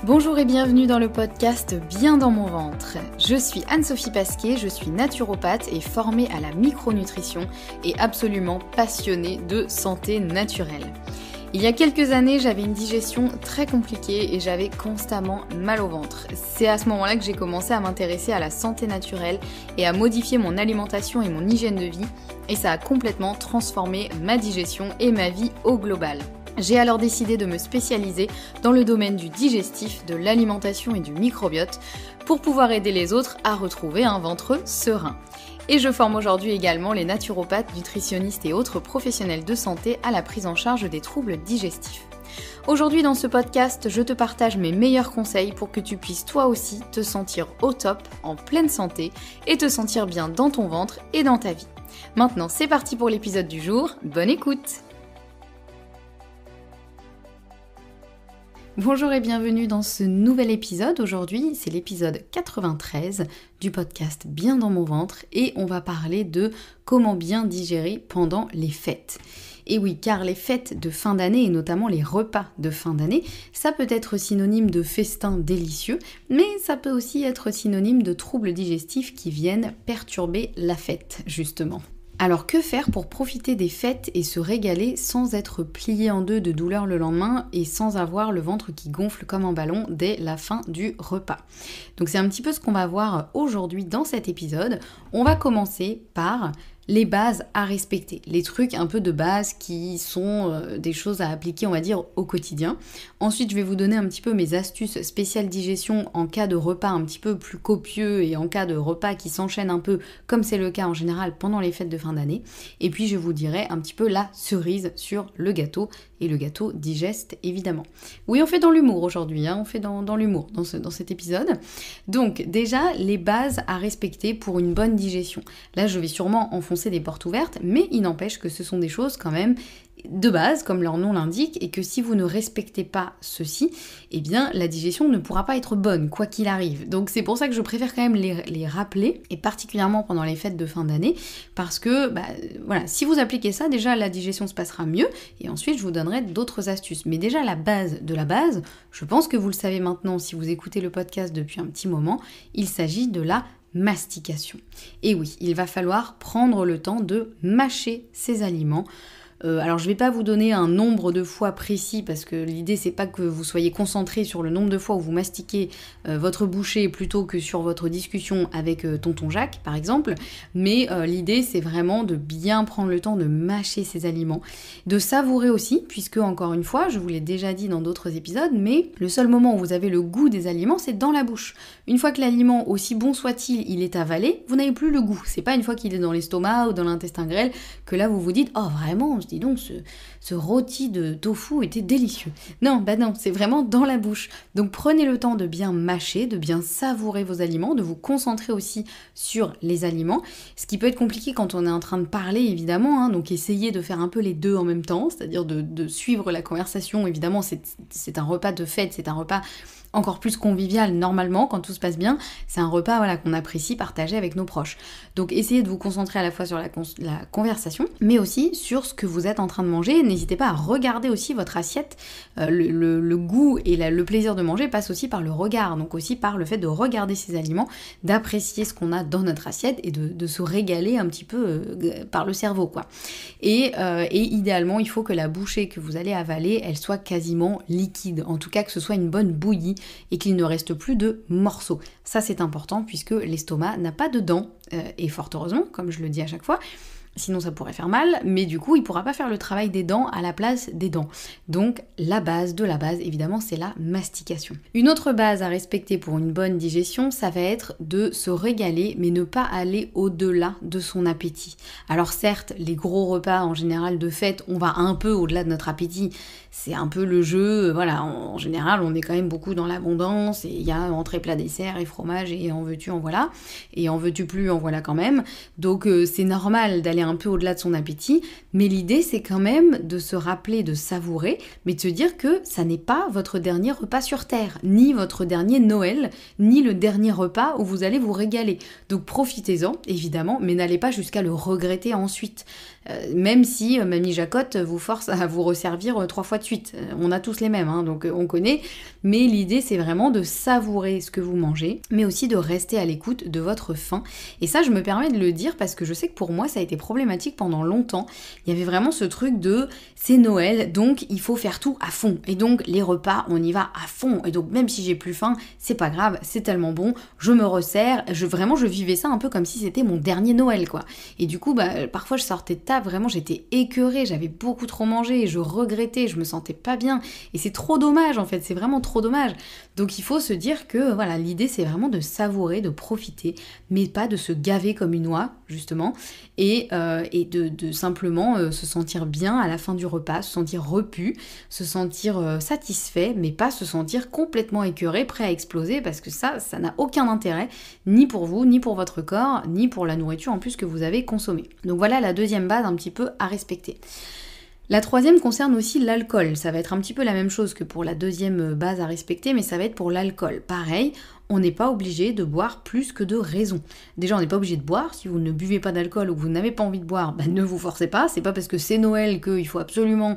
Bonjour et bienvenue dans le podcast Bien dans mon ventre. Je suis Anne-Sophie Pasquet, je suis naturopathe et formée à la micronutrition et absolument passionnée de santé naturelle. Il y a quelques années, j'avais une digestion très compliquée et j'avais constamment mal au ventre. C'est à ce moment-là que j'ai commencé à m'intéresser à la santé naturelle et à modifier mon alimentation et mon hygiène de vie, et ça a complètement transformé ma digestion et ma vie au global. J'ai alors décidé de me spécialiser dans le domaine du digestif, de l'alimentation et du microbiote pour pouvoir aider les autres à retrouver un ventre serein. Et je forme aujourd'hui également les naturopathes, nutritionnistes et autres professionnels de santé à la prise en charge des troubles digestifs. Aujourd'hui dans ce podcast, je te partage mes meilleurs conseils pour que tu puisses toi aussi te sentir au top, en pleine santé et te sentir bien dans ton ventre et dans ta vie. Maintenant c'est parti pour l'épisode du jour, bonne écoute! Bonjour et bienvenue dans ce nouvel épisode. Aujourd'hui, c'est l'épisode 93 du podcast Bien dans mon ventre et on va parler de comment bien digérer pendant les fêtes. Et oui, car les fêtes de fin d'année et notamment les repas de fin d'année, ça peut être synonyme de festin délicieux, mais ça peut aussi être synonyme de troubles digestifs qui viennent perturber la fête, justement. Alors que faire pour profiter des fêtes et se régaler sans être plié en deux de douleur le lendemain et sans avoir le ventre qui gonfle comme un ballon dès la fin du repas? Donc c'est un petit peu ce qu'on va voir aujourd'hui dans cet épisode. On va commencer par les bases à respecter, les trucs un peu de base qui sont des choses à appliquer, on va dire, au quotidien. Ensuite, je vais vous donner un petit peu mes astuces spéciales digestion en cas de repas un petit peu plus copieux et en cas de repas qui s'enchaînent un peu, comme c'est le cas en général pendant les fêtes de fin d'année. Et puis, je vous dirai un petit peu la cerise sur le gâteau, et le gâteau digeste, évidemment. Oui, on fait dans l'humour aujourd'hui, on fait dans l'humour dans cet épisode. Donc, déjà, les bases à respecter pour une bonne digestion. Là, je vais sûrement enfoncer des portes ouvertes, mais il n'empêche que ce sont des choses quand même de base, comme leur nom l'indique, et que si vous ne respectez pas ceci, eh bien la digestion ne pourra pas être bonne, quoi qu'il arrive. Donc c'est pour ça que je préfère quand même les rappeler, et particulièrement pendant les fêtes de fin d'année, parce que voilà, si vous appliquez ça, déjà la digestion se passera mieux, et ensuite je vous donnerai d'autres astuces. Mais déjà la base de la base, je pense que vous le savez maintenant si vous écoutez le podcast depuis un petit moment, il s'agit de la mastication. Et oui, il va falloir prendre le temps de mâcher ces aliments. Alors je vais pas vous donner un nombre de fois précis parce que l'idée c'est pas que vous soyez concentré sur le nombre de fois où vous mastiquez votre bouchée plutôt que sur votre discussion avec tonton Jacques par exemple, mais l'idée c'est vraiment de bien prendre le temps de mâcher ces aliments, de savourer aussi, puisque encore une fois, je vous l'ai déjà dit dans d'autres épisodes, mais le seul moment où vous avez le goût des aliments c'est dans la bouche. Une fois que l'aliment, aussi bon soit-il, il est avalé, vous n'avez plus le goût. C'est pas une fois qu'il est dans l'estomac ou dans l'intestin grêle que là vous vous dites « Oh vraiment, dis donc, ce rôti de tofu était délicieux ». Non, c'est vraiment dans la bouche. Donc prenez le temps de bien mâcher, de bien savourer vos aliments, de vous concentrer aussi sur les aliments. Ce qui peut être compliqué quand on est en train de parler, évidemment, donc essayez de faire un peu les deux en même temps, c'est-à-dire de suivre la conversation. Évidemment, c'est un repas de fête, c'est un repas encore plus convivial normalement quand tout se passe bien, c'est un repas qu'on apprécie partager avec nos proches. Donc essayez de vous concentrer à la fois sur la conversation, mais aussi sur ce que vous êtes en train de manger. N'hésitez pas à regarder aussi votre assiette. Le goût et le plaisir de manger passe aussi par le regard, donc aussi par le fait de regarder ces aliments, d'apprécier ce qu'on a dans notre assiette et de se régaler un petit peu par le cerveau, quoi. Et idéalement, il faut que la bouchée que vous allez avaler, elle soit quasiment liquide, en tout cas que ce soit une bonne bouillie, et qu'il ne reste plus de morceaux. Ça c'est important puisque l'estomac n'a pas de dents, et fort heureusement, comme je le dis à chaque fois, sinon ça pourrait faire mal, mais du coup il pourra pas faire le travail des dents à la place des dents. Donc la base de la base, évidemment, c'est la mastication. Une autre base à respecter pour une bonne digestion, ça va être de se régaler, mais ne pas aller au-delà de son appétit. Alors certes, les gros repas en général de fête, on va un peu au-delà de notre appétit, c'est un peu le jeu, voilà, en général on est quand même beaucoup dans l'abondance, et il y a entrée, plat, dessert et fromage, et en veux-tu, en voilà, et en veux-tu plus, en voilà quand même. Donc c'est normal d'aller un peu au-delà de son appétit, mais l'idée c'est quand même de se rappeler, de savourer, mais de se dire que ça n'est pas votre dernier repas sur Terre, ni votre dernier Noël, ni le dernier repas où vous allez vous régaler. Donc profitez-en, évidemment, mais n'allez pas jusqu'à le regretter ensuite. Même si Mamie Jacotte vous force à vous resservir 3 fois de suite. On a tous les mêmes, hein, donc on connaît. Mais l'idée, c'est vraiment de savourer ce que vous mangez, mais aussi de rester à l'écoute de votre faim. Et ça, je me permets de le dire parce que je sais que pour moi, ça a été problématique pendant longtemps. Il y avait vraiment ce truc de c'est Noël, donc il faut faire tout à fond. Et donc les repas, on y va à fond. Et donc même si j'ai plus faim, c'est pas grave, c'est tellement bon, je me resserre. Vraiment, je vivais ça un peu comme si c'était mon dernier Noël, quoi. Et du coup, parfois je sortais de table, vraiment j'étais écœurée, j'avais beaucoup trop mangé, je regrettais, je me sentais pas bien. Et c'est trop dommage en fait, c'est vraiment trop dommage. Donc il faut se dire que voilà, l'idée c'est vraiment de savourer, de profiter, mais pas de se gaver comme une oie, justement, et de simplement se sentir bien à la fin du repas, se sentir repu, se sentir satisfait, mais pas se sentir complètement écœuré, prêt à exploser, parce que ça n'a aucun intérêt, ni pour vous, ni pour votre corps, ni pour la nourriture en plus que vous avez consommée. Donc voilà la deuxième base un petit peu à respecter. La troisième concerne aussi l'alcool. Ça va être un petit peu la même chose que pour la deuxième base à respecter, mais ça va être pour l'alcool. Pareil, on n'est pas obligé de boire plus que de raison. Déjà, on n'est pas obligé de boire. Si vous ne buvez pas d'alcool ou que vous n'avez pas envie de boire, ne vous forcez pas. C'est pas parce que c'est Noël qu'il faut absolument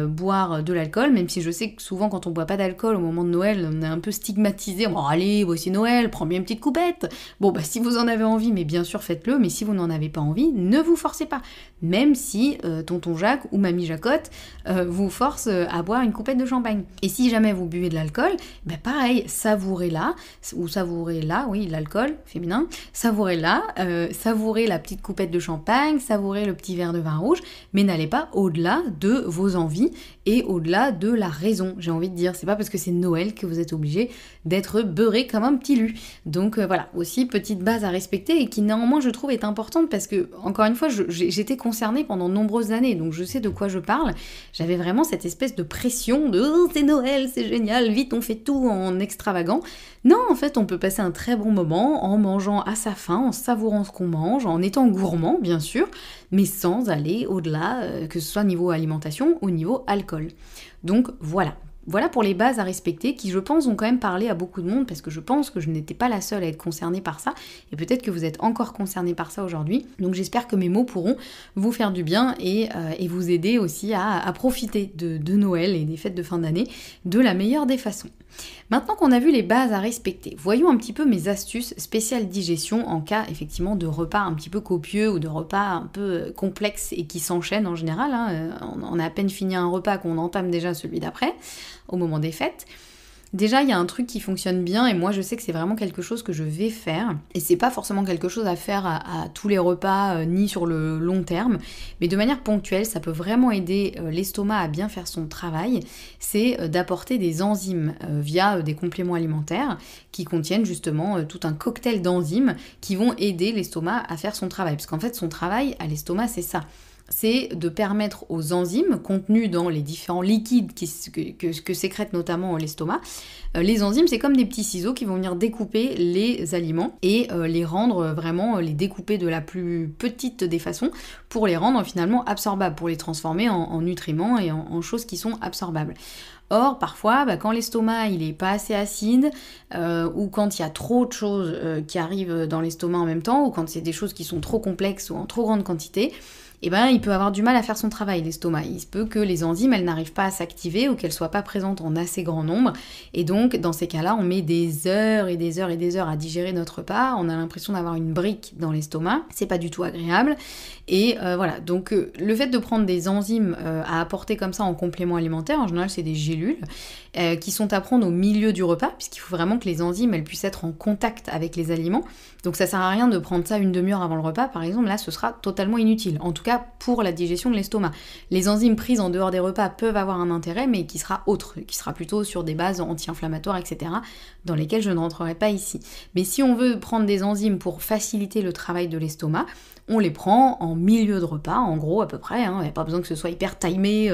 boire de l'alcool, même si je sais que souvent quand on boit pas d'alcool au moment de Noël, on est un peu stigmatisé. Bon, allez, voici Noël, prends bien une petite coupette. Bon, si vous en avez envie, mais bien sûr faites-le, mais si vous n'en avez pas envie, ne vous forcez pas. Même si tonton Jacques ou mamie Jacotte vous force à boire une coupette de champagne. Et si jamais vous buvez de l'alcool, pareil, savourez-la, ou savourez-la, oui, l'alcool féminin, savourez-la, savourez la petite coupette de champagne, savourez le petit verre de vin rouge, mais n'allez pas au-delà de vos envies et au-delà de la raison, j'ai envie de dire. C'est pas parce que c'est Noël que vous êtes obligé d'être beurré comme un petit lu. Donc voilà, aussi petite base à respecter et qui néanmoins je trouve est importante parce que, encore une fois, j'étais concernée pendant de nombreuses années, donc je sais de quoi je parle. J'avais vraiment cette espèce de pression de oh, c'est Noël, c'est génial, vite on fait tout en extravagant. Non, en fait, on peut passer un très bon moment en mangeant à sa faim, en savourant ce qu'on mange, en étant gourmand, bien sûr, mais sans aller au-delà, que ce soit niveau alimentation ou niveau alcool. Donc voilà. Voilà pour les bases à respecter qui, je pense, ont quand même parlé à beaucoup de monde parce que je pense que je n'étais pas la seule à être concernée par ça et peut-être que vous êtes encore concernée par ça aujourd'hui. Donc j'espère que mes mots pourront vous faire du bien et vous aider aussi à profiter de Noël et des fêtes de fin d'année de la meilleure des façons. Maintenant qu'on a vu les bases à respecter, voyons un petit peu mes astuces spéciales digestion en cas effectivement de repas un petit peu copieux ou de repas un peu complexes et qui s'enchaînent en général. On a à peine fini un repas qu'on entame déjà celui d'après au moment des fêtes. Déjà, il y a un truc qui fonctionne bien et moi je sais que c'est vraiment quelque chose que je vais faire et c'est pas forcément quelque chose à faire à tous les repas ni sur le long terme, mais de manière ponctuelle, ça peut vraiment aider l'estomac à bien faire son travail, c'est d'apporter des enzymes via des compléments alimentaires qui contiennent justement tout un cocktail d'enzymes qui vont aider l'estomac à faire son travail, parce qu'en fait son travail à l'estomac c'est ça. C'est de permettre aux enzymes contenues dans les différents liquides que sécrète notamment l'estomac. Les enzymes, c'est comme des petits ciseaux qui vont venir découper les aliments et les rendre vraiment, les découper de la plus petite des façons pour les rendre finalement absorbables, pour les transformer en nutriments et en choses qui sont absorbables. Or, parfois, quand l'estomac il est pas assez acide, ou quand il y a trop de choses qui arrivent dans l'estomac en même temps, ou quand c'est des choses qui sont trop complexes ou en trop grande quantité, il peut avoir du mal à faire son travail, l'estomac. Il se peut que les enzymes, elles n'arrivent pas à s'activer ou qu'elles soient pas présentes en assez grand nombre. Et donc, dans ces cas-là, on met des heures et des heures et des heures à digérer notre repas. On a l'impression d'avoir une brique dans l'estomac. C'est pas du tout agréable. Et voilà, donc le fait de prendre des enzymes à apporter comme ça en complément alimentaire, en général, c'est des gélules qui sont à prendre au milieu du repas, puisqu'il faut vraiment que les enzymes, elles puissent être en contact avec les aliments. Donc ça sert à rien de prendre ça une demi-heure avant le repas, par exemple, là, ce sera totalement inutile. En tout cas, pour la digestion de l'estomac. Les enzymes prises en dehors des repas peuvent avoir un intérêt, mais qui sera autre, qui sera plutôt sur des bases anti-inflammatoires, etc., dans lesquelles je ne rentrerai pas ici. Mais si on veut prendre des enzymes pour faciliter le travail de l'estomac, on les prend en milieu de repas, en gros à peu près, il n'y a pas besoin que ce soit hyper timé,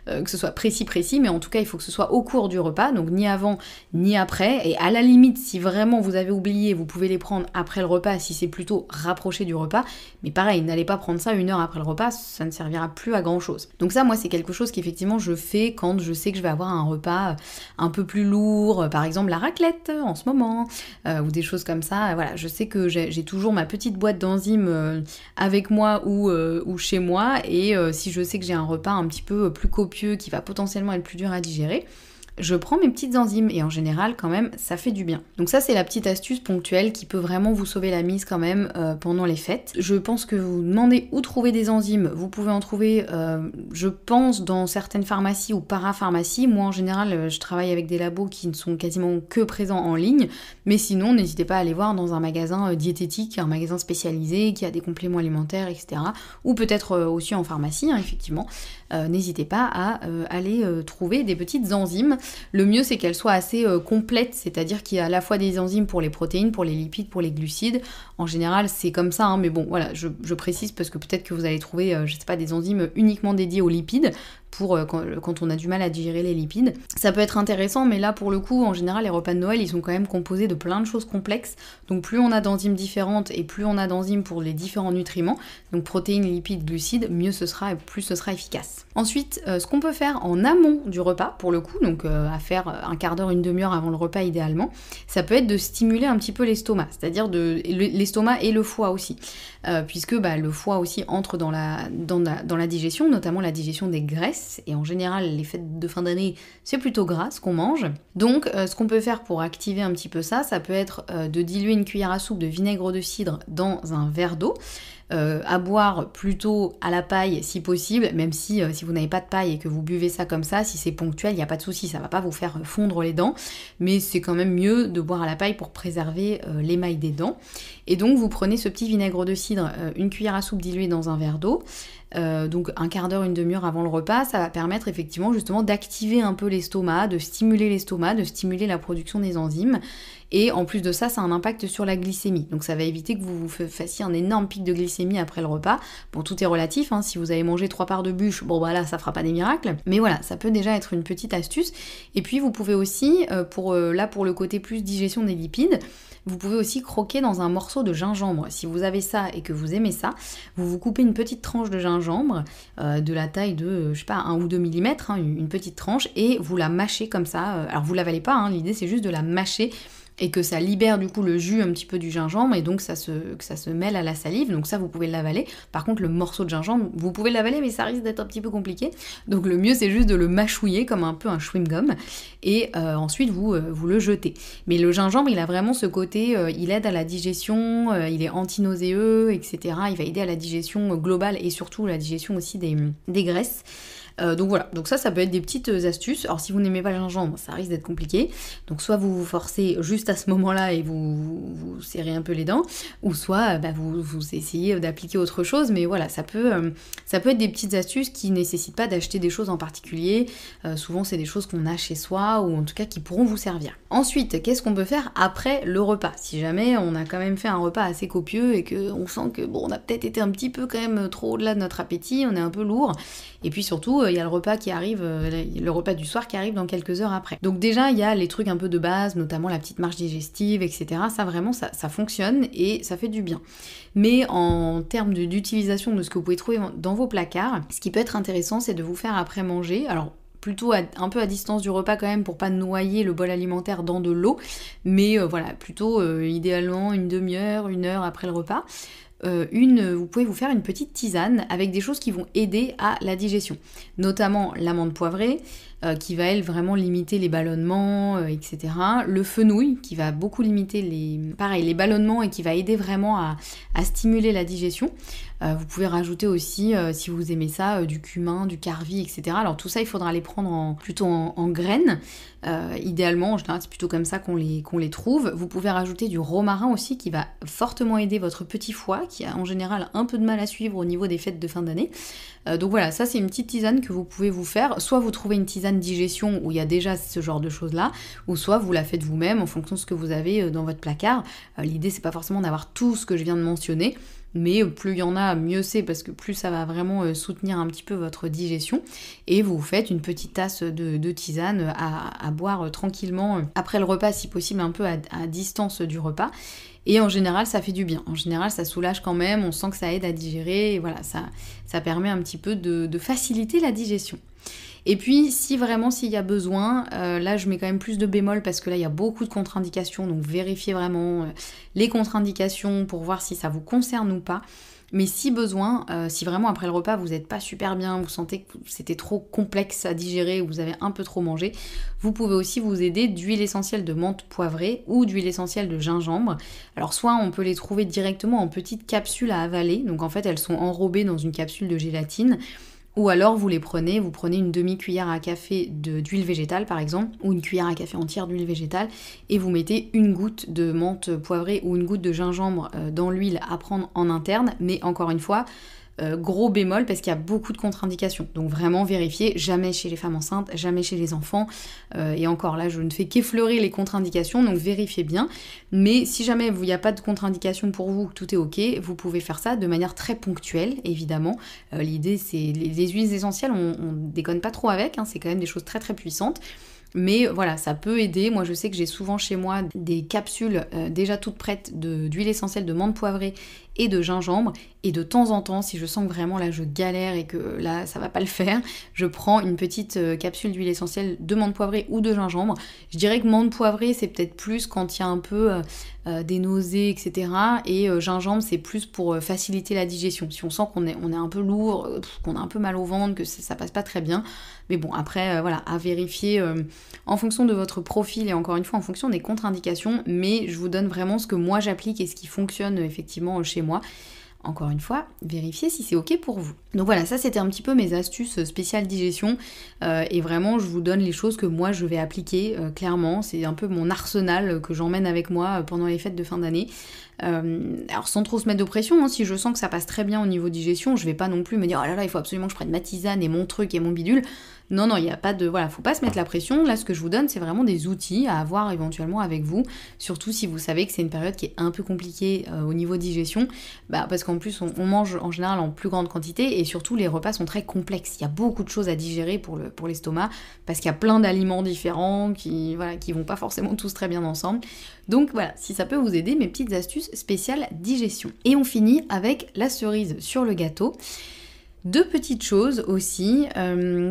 que ce soit précis, mais en tout cas il faut que ce soit au cours du repas, donc ni avant ni après, et à la limite si vraiment vous avez oublié, vous pouvez les prendre après le repas si c'est plutôt rapproché du repas, mais pareil, n'allez pas prendre ça une heure après le repas, ça ne servira plus à grand chose. Donc ça moi c'est quelque chose qu'effectivement je fais quand je sais que je vais avoir un repas un peu plus lourd, par exemple la raclette en ce moment, ou des choses comme ça, voilà, je sais que j'ai toujours ma petite boîte d'enzymes avec moi ou chez moi, et si je sais que j'ai un repas un petit peu plus copieux qui va potentiellement être plus dur à digérer, je prends mes petites enzymes et en général quand même ça fait du bien. Donc ça c'est la petite astuce ponctuelle qui peut vraiment vous sauver la mise quand même pendant les fêtes. Je pense que vous demandez où trouver des enzymes, vous pouvez en trouver je pense dans certaines pharmacies ou parapharmacies. Moi en général je travaille avec des labos qui ne sont quasiment que présents en ligne, mais sinon n'hésitez pas à aller voir dans un magasin diététique, un magasin spécialisé qui a des compléments alimentaires, etc. Ou peut-être aussi en pharmacie, hein, effectivement. N'hésitez pas à aller trouver des petites enzymes. Le mieux c'est qu'elles soient assez complètes, c'est-à-dire qu'il y a à la fois des enzymes pour les protéines, pour les lipides, pour les glucides. En général c'est comme ça, hein, mais bon voilà, je précise parce que peut-être que vous allez trouver, je sais pas, des enzymes uniquement dédiées aux lipides, pour quand on a du mal à digérer les lipides. Ça peut être intéressant, mais là pour le coup, en général, les repas de Noël, ils sont quand même composés de plein de choses complexes. Donc plus on a d'enzymes différentes et plus on a d'enzymes pour les différents nutriments, donc protéines, lipides, glucides, mieux ce sera et plus ce sera efficace. Ensuite, ce qu'on peut faire en amont du repas, pour le coup, donc à faire un quart d'heure, une demi-heure avant le repas idéalement, ça peut être de stimuler un petit peu l'estomac, c'est-à-dire l'estomac et le foie aussi. Puisque le foie aussi entre dans la digestion, notamment la digestion des graisses, et en général les fêtes de fin d'année c'est plutôt gras ce qu'on mange. Donc ce qu'on peut faire pour activer un petit peu ça peut être de diluer une cuillère à soupe de vinaigre de cidre dans un verre d'eau, à boire plutôt à la paille si possible, même si vous n'avez pas de paille et que vous buvez ça comme ça, si c'est ponctuel, il n'y a pas de souci, ça va pas vous faire fondre les dents, mais c'est quand même mieux de boire à la paille pour préserver l'émail des dents. Et donc vous prenez ce petit vinaigre de cidre, une cuillère à soupe diluée dans un verre d'eau, donc un quart d'heure, une demi-heure avant le repas, ça va permettre effectivement justement d'activer un peu l'estomac, de stimuler l'estomac, de stimuler la production des enzymes. Et en plus de ça, ça a un impact sur la glycémie. Donc ça va éviter que vous fassiez un énorme pic de glycémie après le repas. Bon, tout est relatif, hein. Si vous avez mangé 3 parts de bûche, bon là, ça fera pas des miracles. Mais voilà, ça peut déjà être une petite astuce. Et puis vous pouvez aussi, pour le côté plus digestion des lipides, vous pouvez aussi croquer dans un morceau de gingembre. Si vous avez ça et que vous aimez ça, vous coupez une petite tranche de gingembre, de la taille de, je sais pas, 1 ou 2 mm, hein, une petite tranche, et vous la mâchez comme ça. Alors vous l'avalez pas, hein, l'idée c'est juste de la mâcher, et que ça libère du coup le jus un petit peu du gingembre, et donc que ça se mêle à la salive, donc ça vous pouvez l'avaler. Par contre le morceau de gingembre, vous pouvez l'avaler, mais ça risque d'être un petit peu compliqué, donc le mieux c'est juste de le mâchouiller comme un peu un chewing-gum, et ensuite vous le jetez. Mais le gingembre il a vraiment ce côté, il aide à la digestion, il est anti-nauséeux, etc. Il va aider à la digestion globale et surtout la digestion aussi des graisses. Donc voilà, donc ça peut être des petites astuces. Alors si vous n'aimez pas le gingembre, ça risque d'être compliqué. Donc soit vous vous forcez juste à ce moment-là et vous serrez un peu les dents, ou soit vous essayez d'appliquer autre chose. Mais voilà, ça peut être des petites astuces qui nécessitent pas d'acheter des choses en particulier. Souvent c'est des choses qu'on a chez soi, ou en tout cas qui pourront vous servir. Ensuite, qu'est-ce qu'on peut faire après le repas? Si jamais on a quand même fait un repas assez copieux et qu'on sent que on a peut-être été un petit peu quand même trop au-delà de notre appétit, on est un peu lourd, et puis surtout il y a le repas qui arrive, le repas du soir qui arrive dans quelques heures après. Donc déjà il y a les trucs un peu de base, notamment la petite marche digestive, etc. Ça vraiment ça fonctionne et ça fait du bien. Mais en termes d'utilisation de ce que vous pouvez trouver dans vos placards, ce qui peut être intéressant, c'est de vous faire après manger, alors plutôt un peu à distance du repas quand même pour pas noyer le bol alimentaire dans de l'eau, mais voilà, plutôt idéalement une demi-heure, 1 heure après le repas. Vous pouvez vous faire une petite tisane avec des choses qui vont aider à la digestion, notamment l'amande poivrée, qui va elle vraiment limiter les ballonnements, etc. Le fenouil qui va beaucoup limiter les ballonnements et qui va aider vraiment à stimuler la digestion. Vous pouvez rajouter aussi, si vous aimez ça, du cumin, du carvi, etc. Alors tout ça, il faudra les prendre plutôt en graines. Idéalement, en général, c'est plutôt comme ça qu'on les trouve. Vous pouvez rajouter du romarin aussi, qui va fortement aider votre petit foie, qui a en général un peu de mal à suivre au niveau des fêtes de fin d'année. Donc voilà, ça c'est une petite tisane que vous pouvez vous faire. Soit vous trouvez une tisane digestion où il y a déjà ce genre de choses-là, ou soit vous la faites vous-même en fonction de ce que vous avez dans votre placard. L'idée, c'est pas forcément d'avoir tout ce que je viens de mentionner, mais plus il y en a, mieux c'est, parce que plus ça va vraiment soutenir un petit peu votre digestion. Et vous faites une petite tasse de tisane à boire tranquillement après le repas, si possible un peu à distance du repas. Et en général, ça fait du bien. En général, ça soulage quand même, on sent que ça aide à digérer, et voilà, ça permet un petit peu de faciliter la digestion. Et puis, s'il y a besoin, là je mets quand même plus de bémol parce que là il y a beaucoup de contre-indications, donc vérifiez vraiment les contre-indications pour voir si ça vous concerne ou pas. Mais si besoin, si vraiment après le repas vous n'êtes pas super bien, vous sentez que c'était trop complexe à digérer ou vous avez un peu trop mangé, vous pouvez aussi vous aider d'huile essentielle de menthe poivrée ou d'huile essentielle de gingembre. Alors soit on peut les trouver directement en petites capsules à avaler, donc en fait elles sont enrobées dans une capsule de gélatine. Ou alors vous prenez une demi-cuillère à café d'huile végétale par exemple, ou une cuillère à café entière d'huile végétale, et vous mettez une goutte de menthe poivrée ou une goutte de gingembre dans l'huile à prendre en interne, mais encore une fois, gros bémol parce qu'il y a beaucoup de contre-indications. Donc vraiment vérifiez, jamais chez les femmes enceintes, jamais chez les enfants. Et encore là, je ne fais qu'effleurer les contre-indications, donc vérifiez bien. Mais si jamais il n'y a pas de contre-indications pour vous, que tout est ok, vous pouvez faire ça de manière très ponctuelle, évidemment. L'idée, c'est les huiles essentielles, on déconne pas trop avec, hein, c'est quand même des choses très très puissantes. Mais voilà, ça peut aider. Moi, je sais que j'ai souvent chez moi des capsules déjà toutes prêtes d'huile essentielle de menthe poivrée et de gingembre. Et de temps en temps, si je sens que vraiment là je galère et que là ça va pas le faire, je prends une petite capsule d'huile essentielle de menthe poivrée ou de gingembre. Je dirais que menthe poivrée, c'est peut-être plus quand il y a un peu des nausées, etc. Et gingembre, c'est plus pour faciliter la digestion. Si on sent qu'on est un peu lourd, qu'on a un peu mal au ventre, que ça passe pas très bien. Mais bon, après, voilà, à vérifier en fonction de votre profil et encore une fois en fonction des contre-indications. Mais je vous donne vraiment ce que moi j'applique et ce qui fonctionne effectivement chez moi. Encore une fois, vérifiez si c'est ok pour vous. Donc voilà, ça c'était un petit peu mes astuces spéciales digestion et vraiment je vous donne les choses que moi je vais appliquer clairement. C'est un peu mon arsenal que j'emmène avec moi pendant les fêtes de fin d'année. Alors sans trop se mettre de pression, hein, si je sens que ça passe très bien au niveau digestion, je vais pas non plus me dire oh là là il faut absolument que je prenne ma tisane et mon truc et mon bidule. Non, il n'y a pas de... Voilà, faut pas se mettre la pression. Là, ce que je vous donne, c'est vraiment des outils à avoir éventuellement avec vous. Surtout si vous savez que c'est une période qui est un peu compliquée au niveau digestion. Parce qu'en plus, on mange en général en plus grande quantité et surtout, les repas sont très complexes. Il y a beaucoup de choses à digérer pour l'estomac parce qu'il y a plein d'aliments différents qui vont pas forcément tous très bien ensemble. Donc voilà, si ça peut vous aider, mes petites astuces spéciales digestion. Et on finit avec la cerise sur le gâteau. Deux petites choses aussi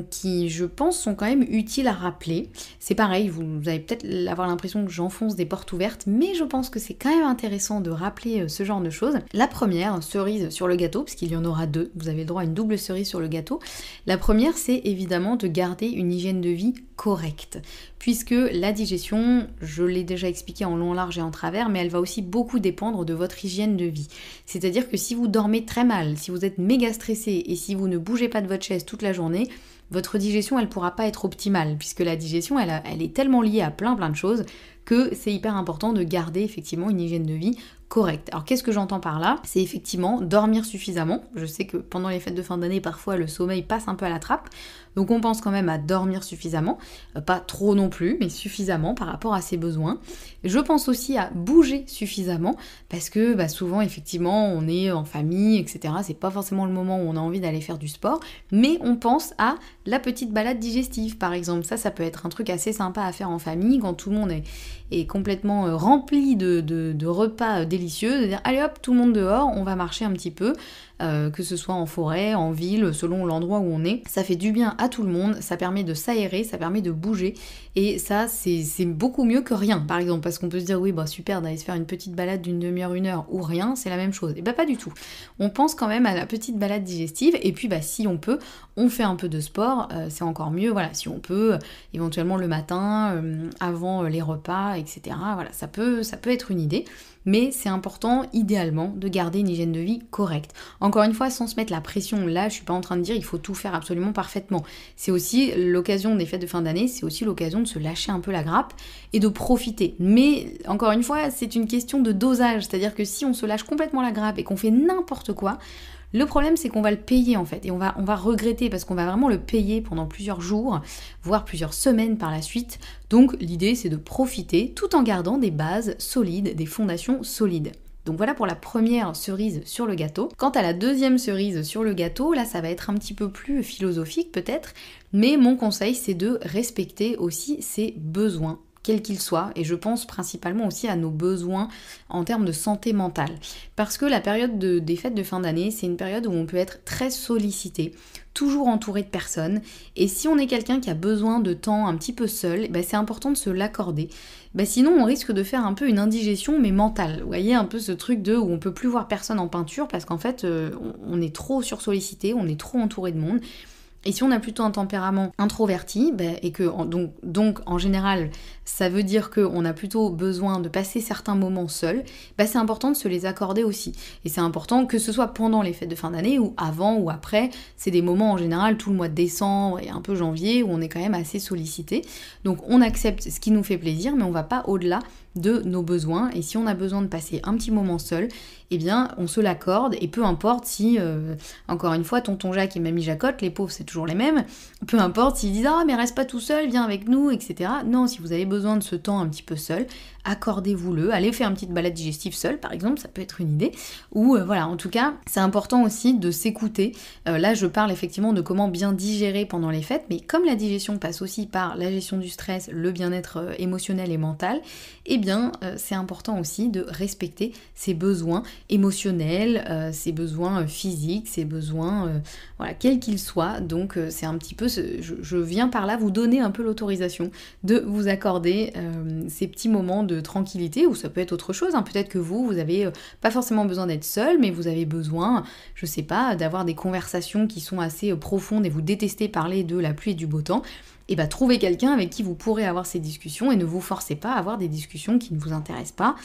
qui, je pense, sont quand même utiles à rappeler. C'est pareil, vous allez peut-être avoir l'impression que j'enfonce des portes ouvertes, mais je pense que c'est quand même intéressant de rappeler ce genre de choses. La première, cerise sur le gâteau, parce qu'il y en aura deux, vous avez le droit à une double cerise sur le gâteau. La première, c'est évidemment de garder une hygiène de vie correcte, puisque la digestion, je l'ai déjà expliqué en long, large et en travers, mais elle va aussi beaucoup dépendre de votre hygiène de vie. C'est-à-dire que si vous dormez très mal, si vous êtes méga stressé et si vous ne bougez pas de votre chaise toute la journée, votre digestion, elle pourra pas être optimale, puisque la digestion, elle est tellement liée à plein de choses que c'est hyper important de garder effectivement une hygiène de vie correcte. Alors qu'est-ce que j'entends par là? C'est effectivement dormir suffisamment. Je sais que pendant les fêtes de fin d'année, parfois le sommeil passe un peu à la trappe, donc on pense quand même à dormir suffisamment, pas trop non plus, mais suffisamment par rapport à ses besoins. Je pense aussi à bouger suffisamment, parce que souvent effectivement on est en famille, etc. C'est pas forcément le moment où on a envie d'aller faire du sport, mais on pense à la petite balade digestive par exemple. Ça peut être un truc assez sympa à faire en famille quand tout le monde est complètement rempli de repas délicieux, de dire allez hop, tout le monde dehors, on va marcher un petit peu, que ce soit en forêt, en ville, selon l'endroit où on est. Ça fait du bien à tout le monde, ça permet de s'aérer, ça permet de bouger, et ça c'est beaucoup mieux que rien par exemple, parce qu'on peut se dire oui super d'aller se faire une petite balade d'une demi-heure, une heure, ou rien, c'est la même chose. Et pas du tout. On pense quand même à la petite balade digestive, et puis si on peut, on fait un peu de sport, c'est encore mieux, voilà, si on peut, éventuellement le matin, avant les repas, etc. Voilà, ça peut être une idée, mais c'est important, idéalement, de garder une hygiène de vie correcte. Encore une fois, sans se mettre la pression, là, je suis pas en train de dire il faut tout faire absolument parfaitement. C'est aussi l'occasion des fêtes de fin d'année, c'est aussi l'occasion de se lâcher un peu la grappe et de profiter. Mais, encore une fois, c'est une question de dosage, c'est-à-dire que si on se lâche complètement la grappe et qu'on fait n'importe quoi, le problème, c'est qu'on va le payer en fait, et on va regretter parce qu'on va vraiment le payer pendant plusieurs jours, voire plusieurs semaines par la suite. Donc l'idée, c'est de profiter tout en gardant des bases solides, des fondations solides. Donc voilà pour la première cerise sur le gâteau. Quant à la deuxième cerise sur le gâteau, là ça va être un petit peu plus philosophique peut-être, mais mon conseil c'est de respecter aussi ses besoins. quel qu'il soit, et je pense principalement aussi à nos besoins en termes de santé mentale. Parce que la période des fêtes de fin d'année, c'est une période où on peut être très sollicité, toujours entouré de personnes, et si on est quelqu'un qui a besoin de temps un petit peu seul, c'est important de se l'accorder. Sinon on risque de faire un peu une indigestion mais mentale. Vous voyez un peu ce truc où on peut plus voir personne en peinture parce qu'en fait on est trop sursollicité, on est trop entouré de monde. Et si on a plutôt un tempérament introverti, et que donc en général ça veut dire qu'on a plutôt besoin de passer certains moments seuls, c'est important de se les accorder aussi. Et c'est important que ce soit pendant les fêtes de fin d'année ou avant ou après. C'est des moments en général tout le mois de décembre et un peu janvier où on est quand même assez sollicité. Donc on accepte ce qui nous fait plaisir mais on va pas au-delà de nos besoins, et si on a besoin de passer un petit moment seul, on se l'accorde, et peu importe si, encore une fois, tonton Jacques et mamie Jacotte, les pauvres c'est toujours les mêmes, peu importe s'ils disent « Ah mais reste pas tout seul, viens avec nous », etc. Non, si vous avez besoin de ce temps un petit peu seul, accordez-vous-le, allez faire une petite balade digestive seule par exemple, ça peut être une idée, ou voilà, en tout cas, c'est important aussi de s'écouter. Là je parle effectivement de comment bien digérer pendant les fêtes, mais comme la digestion passe aussi par la gestion du stress, le bien-être émotionnel et mental, c'est important aussi de respecter ses besoins émotionnels, ses besoins physiques, ses besoins, quels qu'ils soient. Donc c'est un petit peu, je viens par là vous donner un peu l'autorisation de vous accorder ces petits moments de tranquillité, ou ça peut être autre chose, peut-être que vous avez pas forcément besoin d'être seul, mais vous avez besoin, je sais pas, d'avoir des conversations qui sont assez profondes et vous détestez parler de la pluie et du beau temps. Trouvez quelqu'un avec qui vous pourrez avoir ces discussions et ne vous forcez pas à avoir des discussions qui ne vous intéressent pas.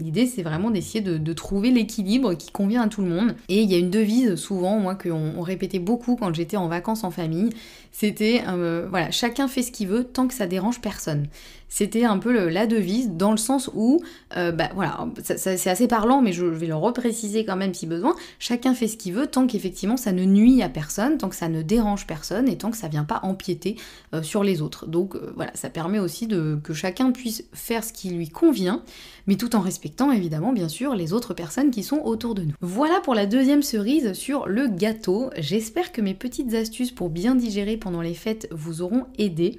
L'idée c'est vraiment d'essayer de trouver l'équilibre qui convient à tout le monde. Et il y a une devise souvent, moi, qu'on répétait beaucoup quand j'étais en vacances en famille, c'était chacun fait ce qu'il veut tant que ça dérange personne. C'était un peu la devise, dans le sens où, c'est assez parlant, mais je vais le repréciser quand même si besoin, chacun fait ce qu'il veut tant qu'effectivement ça ne nuit à personne, tant que ça ne dérange personne, et tant que ça vient pas empiéter sur les autres. Donc ça permet aussi que chacun puisse faire ce qui lui convient, mais tout en respectant évidemment bien sûr les autres personnes qui sont autour de nous. Voilà pour la deuxième cerise sur le gâteau. J'espère que mes petites astuces pour bien digérer pendant les fêtes vous auront aidé.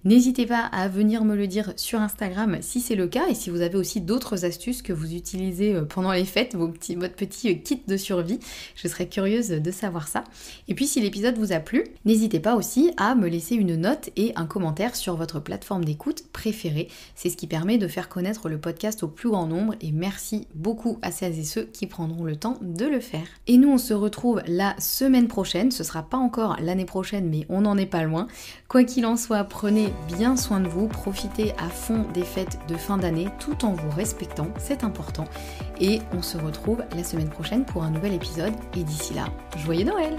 N'hésitez pas à venir me le dire sur Instagram si c'est le cas, et si vous avez aussi d'autres astuces que vous utilisez pendant les fêtes, votre petit kit de survie, je serais curieuse de savoir ça. Et puis si l'épisode vous a plu, n'hésitez pas aussi à me laisser une note et un commentaire sur votre plateforme d'écoute préférée. C'est ce qui permet de faire connaître le podcast au plus grand nombre, et merci beaucoup à celles et ceux qui prendront le temps de le faire. Et nous on se retrouve la semaine prochaine, ce sera pas encore l'année prochaine mais on n'en est pas loin. Quoi qu'il en soit, prenez bien soin de vous, profitez à fond des fêtes de fin d'année tout en vous respectant, c'est important. Et on se retrouve la semaine prochaine pour un nouvel épisode, et d'ici là, joyeux Noël!